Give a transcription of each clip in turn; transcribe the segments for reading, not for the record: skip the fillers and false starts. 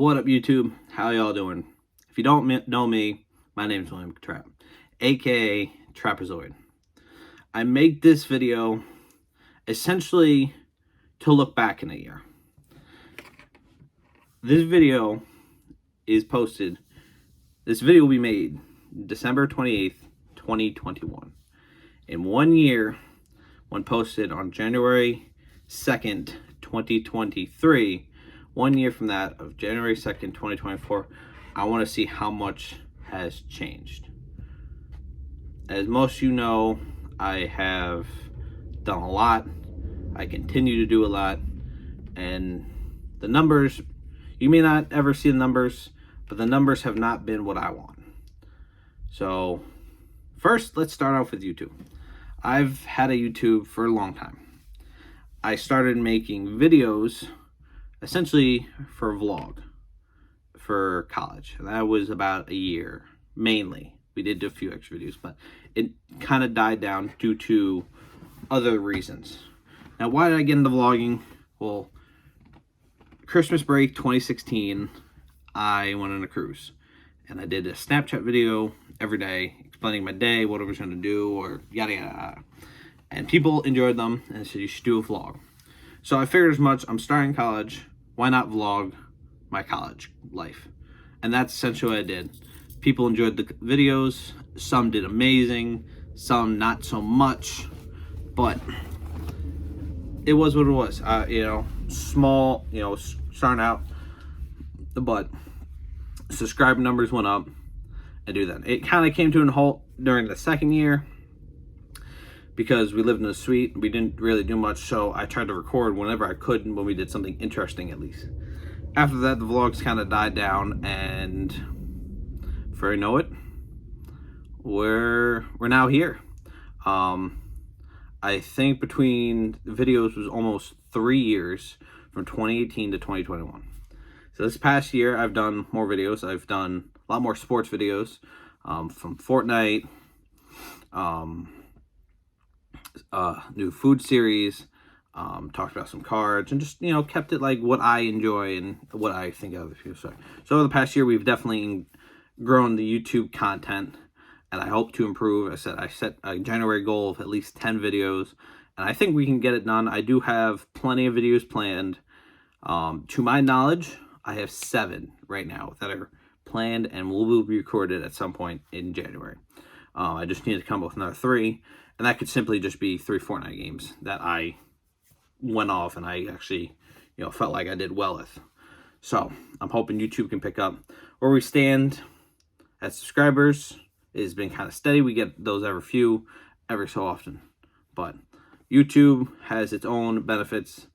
What up, YouTube? How y'all doing? If you don't know me, my name is Yankee Trapp, aka Trappezoid. I make this video essentially to look back in a year. This video is posted. This video will be made December 28th, 2021. In 1 year, when posted on January 2nd, 2023, 1 year from that of January 2nd, 2024, I want to see how much has changed. As most of you know, I have done a lot. I continue to do a lot. And the numbers, you may not ever see the numbers, but the numbers have not been what I want. So first, let's start off with YouTube. I've had a YouTube for a long time. I started making videos essentially for vlog for college. And that was about a year, mainly. We did do a few extra videos, but it kind of died down due to other reasons. Now, why did I get into vlogging? Well, Christmas break 2016, I went on a cruise. And I did a Snapchat video every day, explaining my day, what I was going to do, or yada yada. And people enjoyed them, and said, you should do a vlog. So I figured as much. I'm starting college. Why not vlog my college life? And that's essentially what I did. People enjoyed the videos. Some did amazing. Some not so much. But it was what it was. Small, starting out. But subscriber numbers went up. I do that. It kind of came to a halt during the second year because we lived in a suite. We didn't really do much, so I tried to record whenever I could when we did something interesting, at least. After that, the vlogs kind of died down, and before I know it, we're now here. I think between the videos was almost 3 years, from 2018 to 2021. So this past year, I've done more videos. I've done a lot more sports videos, from Fortnite, new food series, talked about some cards, and just, kept it like what I enjoy and what I think of the future. So over the past year, we've definitely grown the YouTube content, and I hope to improve. I set a January goal of at least 10 videos, and I think we can get it done. I do have plenty of videos planned. To my knowledge, I have 7 right now that are planned and will be recorded at some point in January. I just need to come up with another 3, and that could simply just be 3 Fortnite games that I went off and I actually, felt like I did well with. So I'm hoping YouTube can pick up. Where we stand as subscribers has been kind of steady. We get those every so often, but YouTube has its own benefits,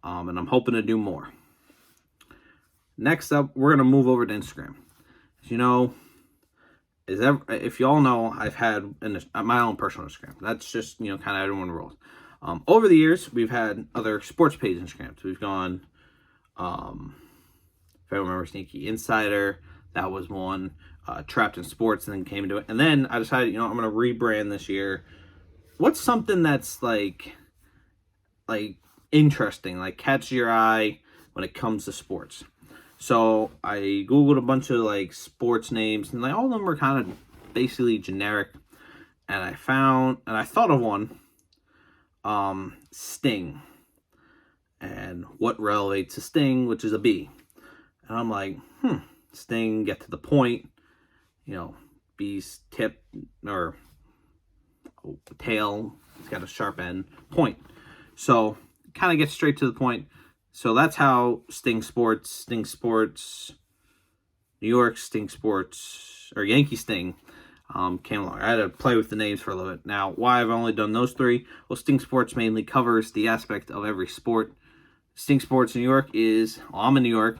and I'm hoping to do more. Next up, we're gonna move over to Instagram. If you all know, I've had my own personal Instagram. That's just, kind of everyone rolls. Over the years, we've had other sports page Instagrams. We've gone, if I remember, Sneaky Insider, that was one, Trapped in Sports, and then came into it. And then I decided, I'm going to rebrand this year. What's something that's like interesting, like catches your eye when it comes to sports? So I Googled a bunch of sports names, and all of them were kind of basically generic. And I thought of one, Sting, and what relates to Sting, which is a B. And I'm like, Sting, get to the point, B's tip or tail, it's got a sharp end, point. So kind of get straight to the point. So that's how Sting Sports, New York Sting Sports, or Yankee Sting came along. I had to play with the names for a little bit. Now, why I've only done those 3? Well, Sting Sports mainly covers the aspect of every sport. Sting Sports New York I'm in New York.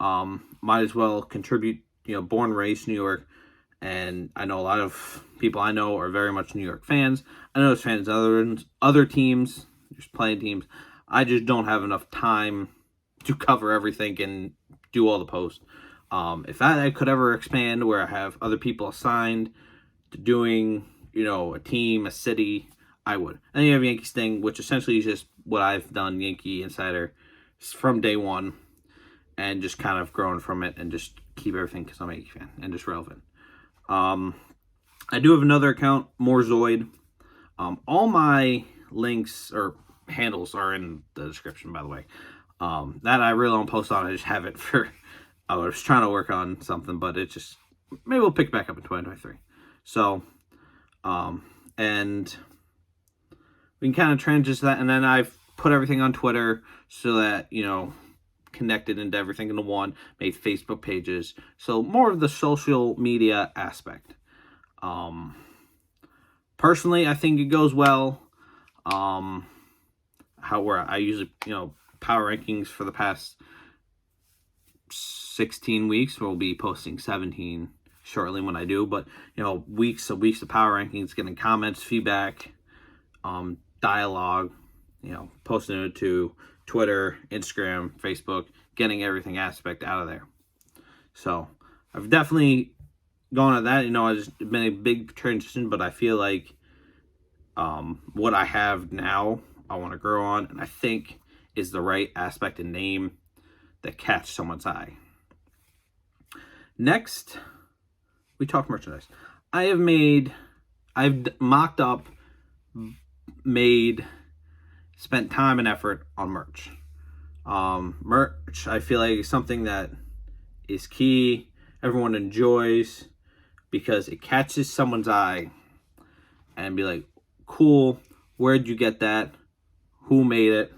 Might as well contribute, born and raised New York. And I know a lot of people I know are very much New York fans. I know there's fans of other teams, just playing teams. I just don't have enough time to cover everything and do all the posts. If I could ever expand where I have other people assigned to doing, a team, a city, I would. And you have Yankee Sting, which essentially is just what I've done, Yankee Insider, from day one. and just kind of growing from it and just keep everything because I'm a Yankee fan and just relevant. I do have another account, Morezoid. All my links or handles are in the description, by the way. That I really don't post on. I just have it for, I was trying to work on something, but it just, maybe we'll pick it back up in 2023. So, and we can kind of transition to that. And then I've put everything on Twitter so that, you know, connected into everything into one, made Facebook pages. So more of the social media aspect. Personally, I think it goes well. Where I usually, you know, power rankings for the past 16 weeks. We'll be posting 17 shortly when I do, but you know, weeks of power rankings, getting comments, feedback, dialogue, you know, posting it to Twitter, Instagram, Facebook, getting everything aspect out of there. So I've definitely gone at that. You know, it's been a big transition, but I feel like what I have now, I want to grow on, and I think is the right aspect and name that catch someone's eye. Next, we talk merchandise. I've mocked up, spent time and effort on merch. Merch, I feel like, is something that is key. Everyone enjoys because it catches someone's eye and be like, cool, where'd you get that? Who made it?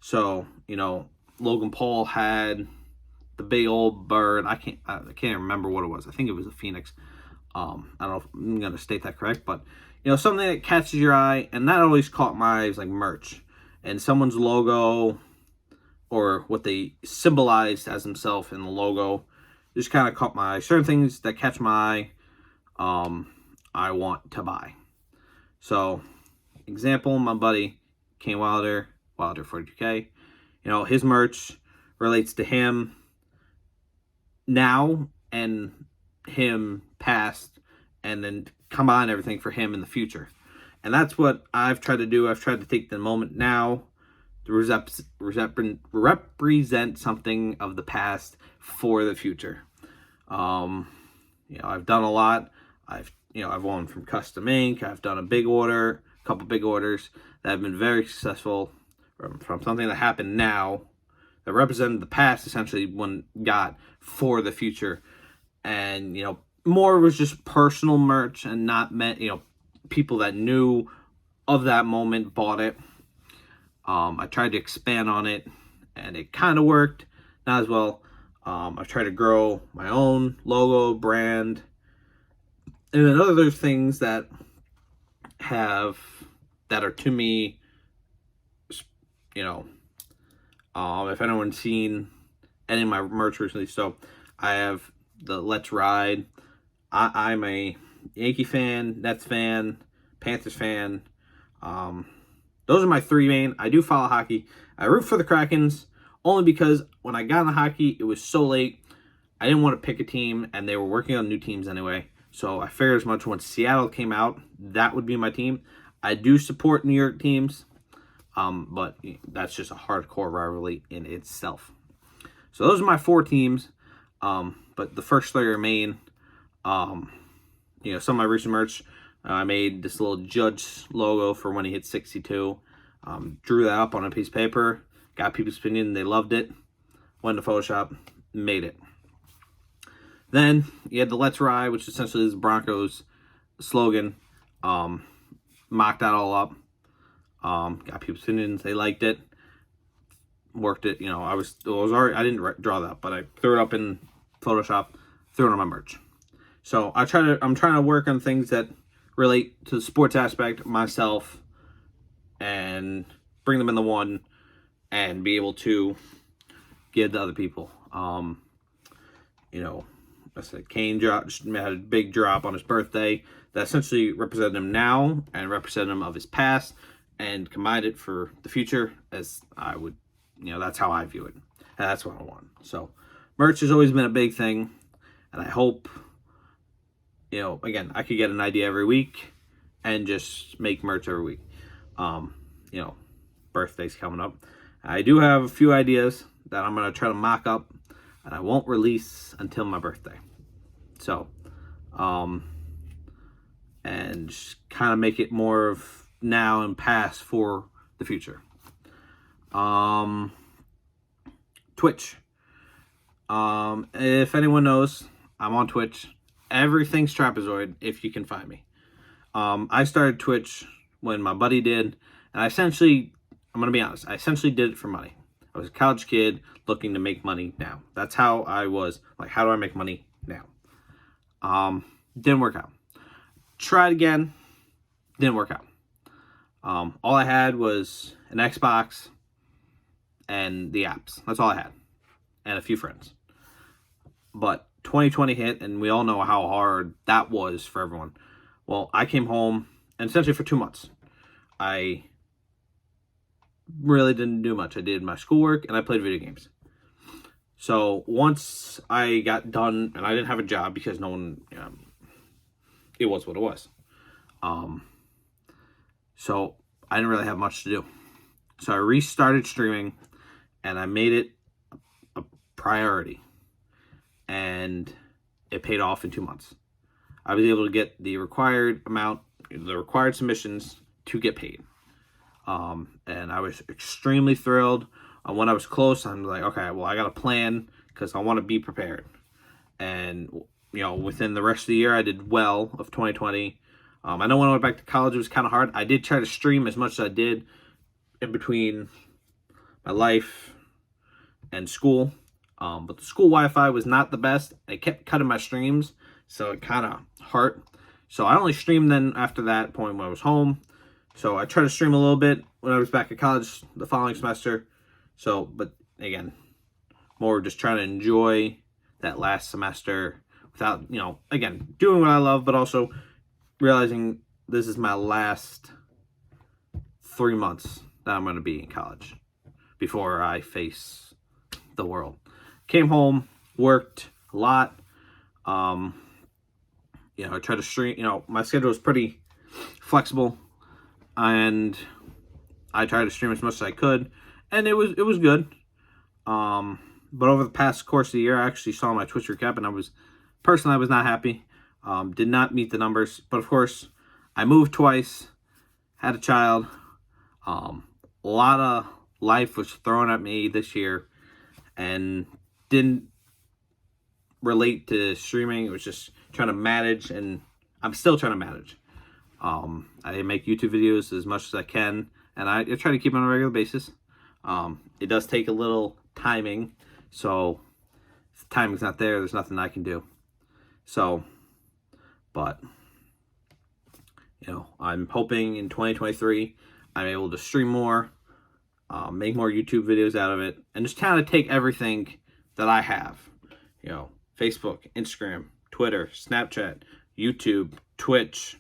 So, you know, Logan Paul had the big old bird. I can't remember what it was. I think it was a phoenix. I don't know if I'm going to state that correct, but, you know, something that catches your eye, and that always caught my eye, is like merch. And someone's logo or what they symbolized as themselves in the logo just kind of caught my eye. Certain things that catch my eye, I want to buy. So, example, my buddy Kane Wilder 42K, you know, his merch relates to him now and him past, and then combine everything for him in the future. And that's what I've tried to do. I've tried to take the moment now to represent something of the past for the future. You know, I've done a lot. I've won from custom ink. I've done a couple big orders that have been very successful from something that happened now that represented the past, essentially, when got for the future. And, you know, more was just personal merch and not meant, you know, people that knew of that moment bought it. I tried to expand on it, and it kind of worked. Not as well. I tried to grow my own logo, brand, and then other things that are to me, you know, if anyone's seen any of my merch recently. So I have the Let's Ride. I'm a Yankee fan, Nets fan, Panthers fan. Those are my three main. I do follow hockey. I root for the Krakens only because when I got into hockey, it was so late. I didn't want to pick a team, and they were working on new teams anyway. So I figured as much when Seattle came out, that would be my team. I do support New York teams, but that's just a hardcore rivalry in itself. So those are my four teams, but the first three are main. You know, some of my recent merch, I made this little Judge logo for when he hit 62. Drew that up on a piece of paper, got people's opinion, they loved it. Went to Photoshop, made it. Then you had the Let's Ride, which essentially is Broncos slogan. Mocked that all up. Got people's opinions, they liked it. Worked it, you know, I didn't draw that, but I threw it up in Photoshop, threw it on my merch. So I'm trying to work on things that relate to the sports aspect myself and bring them into one and be able to give to other people. You know, I said Kane had a big drop on his birthday that essentially represented him now and represented him of his past and combined it for the future, as I would, you know, that's how I view it. And that's what I want. So merch has always been a big thing, and I hope, you know, again, I could get an idea every week and just make merch every week. You know, birthday's coming up. I do have a few ideas that I'm going to try to mock up, and I won't release until my birthday. So, and just kind of make it more of now and past for the future. Twitch. If anyone knows, I'm on Twitch. Everything's Trapezoid if you can find me. I started Twitch when my buddy did, and I'm going to be honest, I essentially did it for money. I was a college kid looking to make money now. That's how I was. Like, how do I make money now? Didn't work out. Tried again. Didn't work out. All I had was an Xbox and the apps. That's all I had. And a few friends. But 2020 hit, and we all know how hard that was for everyone. Well, I came home, and essentially for 2 months, I really didn't do much. I did my schoolwork, and I played video games. So once I got done, and I didn't have a job because no one, it was what it was. So I didn't really have much to do. So I restarted streaming, and I made it a priority. And it paid off in 2 months. I was able to get the required amount, the required submissions to get paid. And I was extremely thrilled. When I was close, I'm like, okay, well, I got a plan because I want to be prepared. And, within the rest of the year, I did well of 2020. I know when I went back to college, it was kind of hard. I did try to stream as much as I did in between my life and school. But the school Wi-Fi was not the best. It kept cutting my streams, so it kind of hurt. So I only streamed then after that point when I was home. So I tried to stream a little bit when I was back at college the following semester. So, but again, more just trying to enjoy that last semester without, again, doing what I love, but also realizing this is my last 3 months that I'm going to be in college before I face the world. Came home, worked a lot. I tried to stream. My schedule was pretty flexible, and I tried to stream as much as I could, and it was good. But over the past course of the year, I actually saw my Twitch recap, and I was not happy. Did not meet the numbers, but of course, I moved twice, had a child. A lot of life was thrown at me this year, and didn't relate to streaming. It was just trying to manage, and I'm still trying to manage. I make YouTube videos as much as I can, and I try to keep on a regular basis. It does take a little timing, so if the timing's not there, there's nothing I can do. So, but, I'm hoping in 2023, I'm able to stream more, make more YouTube videos out of it, and just kind of take everything that I have, Facebook, Instagram, Twitter, Snapchat, YouTube, Twitch,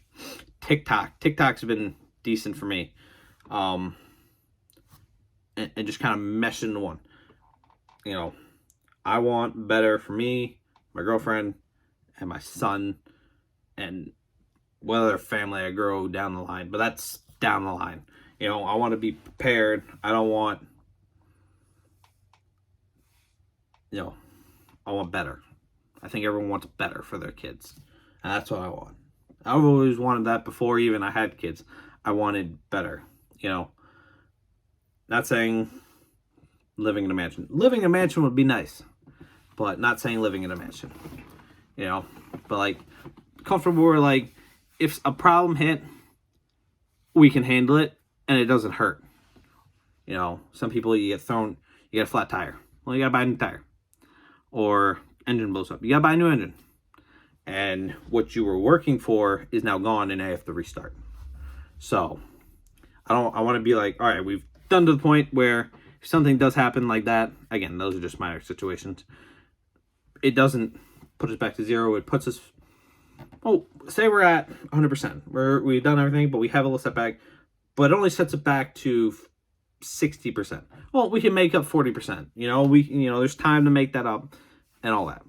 TikTok. TikTok's been decent for me. And just kind of mesh into one. I want better for me, my girlfriend, and my son, and what other family I grow down the line. But that's down the line. I want to be prepared. I don't want, I want better. I think everyone wants better for their kids. And that's what I want. I've always wanted that before even I had kids. I wanted better. Not saying living in a mansion. Living in a mansion would be nice. But not saying living in a mansion. But comfortable where if a problem hit, we can handle it and it doesn't hurt. Some people you get a flat tire. Well, you gotta buy a new tire. Or engine blows up. You gotta buy a new engine. And what you were working for is now gone and I have to restart. So I want to be all right, we've done to the point where if something does happen like that, again, those are just minor situations. It doesn't put us back to zero. It puts us, say we're at 100%. We've done everything, but we have a little setback. But it only sets it back to 60%. Well, we can make up 40%. There's time to make that up and all that.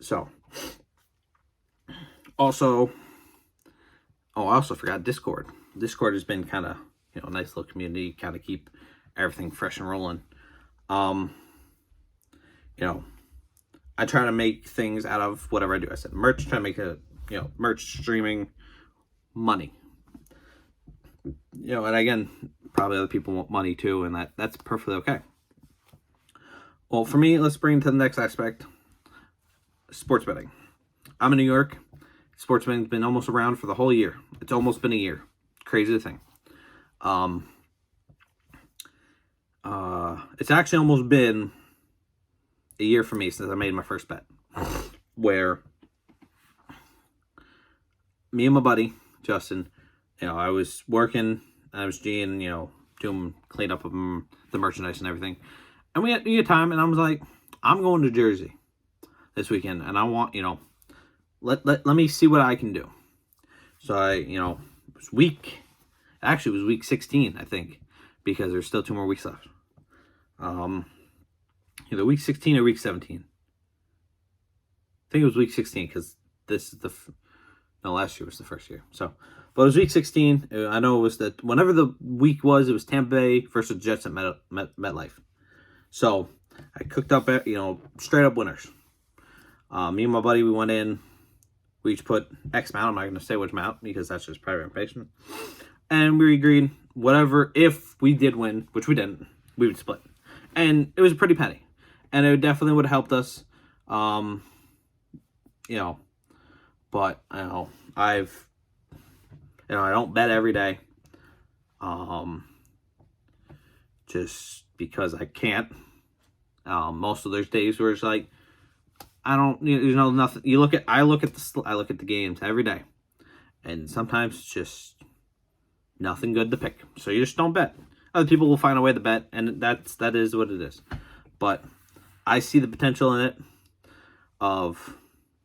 So, also, I also forgot Discord. Discord has been kind of, a nice little community, kind of keep everything fresh and rolling. You know, I try to make things out of whatever I do. I said merch, try to make merch streaming money. And again, probably other people want money too, and that's perfectly okay. Well, for me, let's bring it to the next aspect. Sports betting. I'm in New York. Sports betting's been almost around for the whole year. It's almost been a year. Crazy thing. It's actually almost been a year for me since I made my first bet, where me and my buddy Justin, I was working, I was G'ing, doing cleanup of the merchandise and everything, and we had time, and I was like, I'm going to Jersey this weekend, and I want, let me see what I can do. So it was week 16, I think, because there's still 2 more weeks left. Either week 16 or week 17. I think it was week 16 because this is last year was the first year. So, but it was week 16. I know it was that whenever the week was, it was Tampa Bay versus Jets at MetLife. So I cooked up, straight up winners. Me and my buddy, we went in. We each put X amount. I'm not going to say which amount because that's just private information. And we agreed, whatever, if we did win, which we didn't, we would split. And it was a pretty penny. And it definitely would have helped us. But I don't bet every day. Just because I can't. Most of those days where it's like, I don't, nothing. I look at the games every day, and sometimes it's just nothing good to pick. So you just don't bet. Other people will find a way to bet, and that is what it is. But I see the potential in it of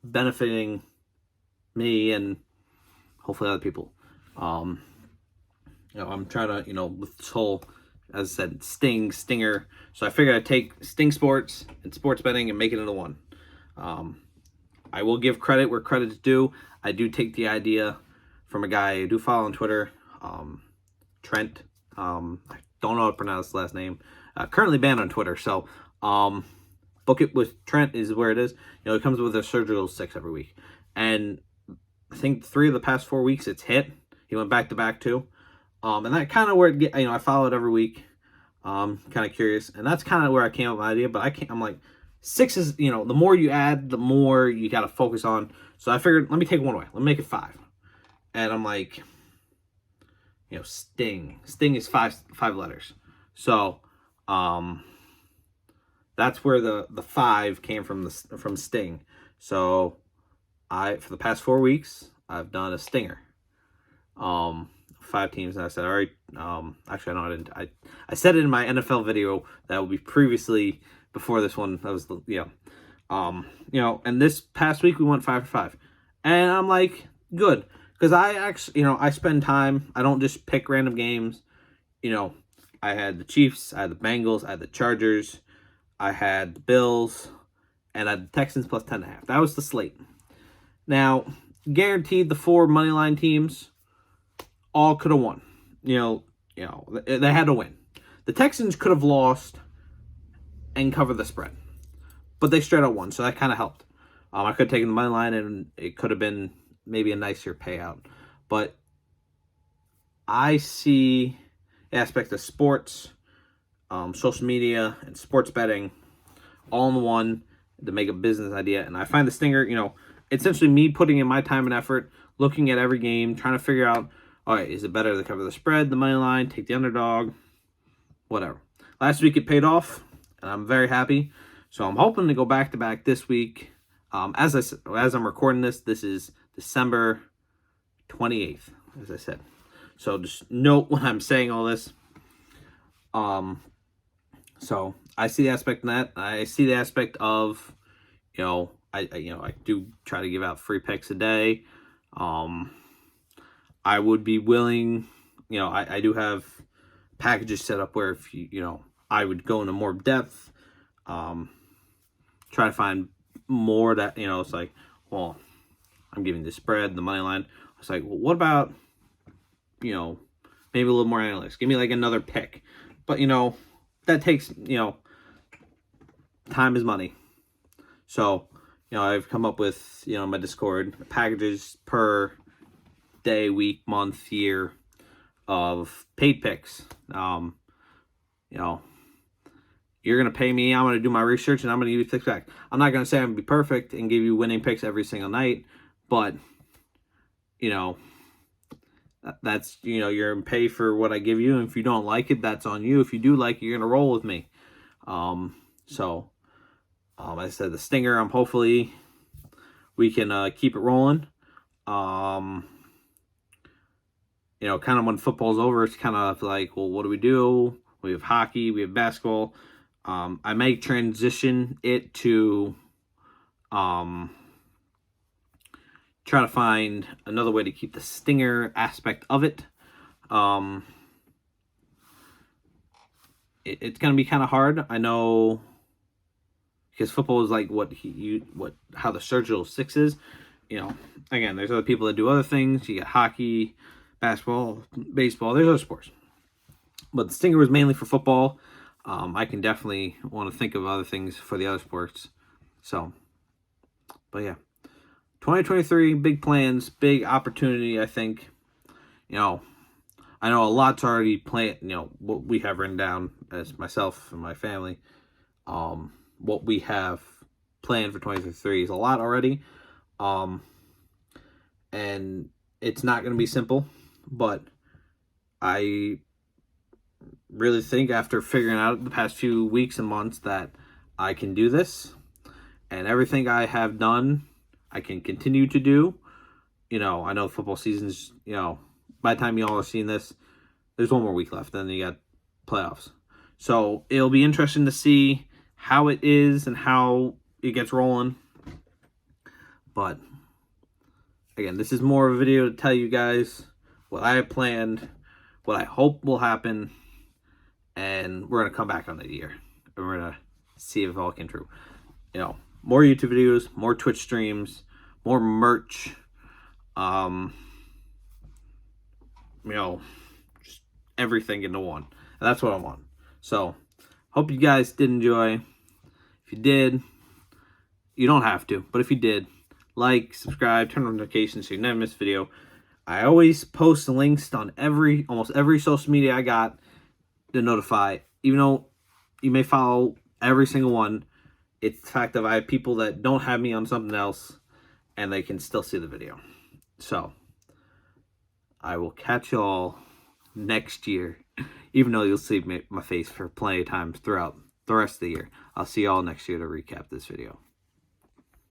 benefiting me and hopefully other people. I'm trying to, with this whole, as I said, stinger. So I figured I'd take Sting Sports and sports betting and make it into one. I will give credit where credit's due. I do take the idea from a guy I do follow on Twitter, Trent. I don't know how to pronounce his last name. Currently banned on Twitter, so book it with Trent is where it is. It comes with a surgical 6 every week, and I think 3 of the past 4 weeks it's hit. He went back to back too, and that kind of where it I follow it every week. Kind of curious, and that's kind of where I came up with my idea. But I'm like, 6 is, the more you add, the more you got to focus on. So I figured, let me take one away. Let me make it 5. And I'm like, Sting. Sting is 5 letters. So, that's where the 5 came from Sting. So, for the past 4 weeks, I've done a stinger. 5 teams, and I said, all right, actually, I didn't. I said it in my NFL video that will be previously before this one. That was and this past week we went 5 for 5, and I'm like, good, because I actually, I spend time. I don't just pick random games. I had the Chiefs, I had the Bengals, I had the Chargers, I had the Bills, and I had the Texans plus 10.5. That was the slate. Now, guaranteed the 4 moneyline teams all could have won. They had to win. The Texans could have lost and covered the spread, but they straight out won, so that kind of helped. I could have taken the money line, and it could have been maybe a nicer payout. But I see the aspect of sports, social media, and sports betting all in one to make a business idea. And I find the stinger, essentially me putting in my time and effort, looking at every game, trying to figure out, all right, is it better to cover the spread, the money line, take the underdog, whatever. Last week it paid off, and I'm very happy. So I'm hoping to go back-to-back this week. As I'm recording this is December 28th, as I said. So just note when I'm saying all this. So I see the aspect in that. I see the aspect of, I do try to give out free picks a day. I would be willing, I do have packages set up where if I would go into more depth, try to find more that, it's like, well, I'm giving the spread, the money line. It's like, well, what about, maybe a little more analytics? Give me like another pick. But, that takes, time is money. So, I've come up with, my Discord, packages per day, week, month, year of paid picks. You're going to pay me, I'm going to do my research, and I'm going to give you picks back. I'm not going to say I'm going to be perfect and give you winning picks every single night, but, that's, you're in pay for what I give you. And if you don't like it, that's on you. If you do like it, you're going to roll with me. I said the Stinger, hopefully we can keep it rolling. Kind of when football's over, it's kind of like, well, what do we do? We have hockey, we have basketball. I may transition it to try to find another way to keep the Stinger aspect of it. It's going to be kind of hard, I know, because football is like how the surgical six is. Again, there's other people that do other things. You got hockey, basketball, baseball. There's other sports, but the Stinger was mainly for football. I can definitely want to think of other things for the other sports. So, but yeah, 2023, big plans, big opportunity. I think, I know a lot's already planned. What we have written down as myself and my family. What we have planned for 2023 is a lot already. And it's not going to be simple, but I really think after figuring out the past few weeks and months that I can do this, and everything I have done, I can continue to do. I know football season's, by the time you all are seeing this, there's one more week left, then you got playoffs. So it'll be interesting to see how it is and how it gets rolling. But again, this is more of a video to tell you guys what I have planned, what I hope will happen, and we're going to come back on the year. And we're going to see if it all came true. More YouTube videos, more Twitch streams, more merch. Just everything into one. And that's what I want. So, hope you guys did enjoy. If you did, you don't have to, but if you did, like, subscribe, turn on notifications so you never miss a video. I always post links on almost every social media I got to notify. Even though you may follow every single one, it's the fact that I have people that don't have me on something else and they can still see the video. So, I will catch y'all next year, even though you'll see my face for plenty of times throughout the rest of the year. I'll see y'all next year to recap this video.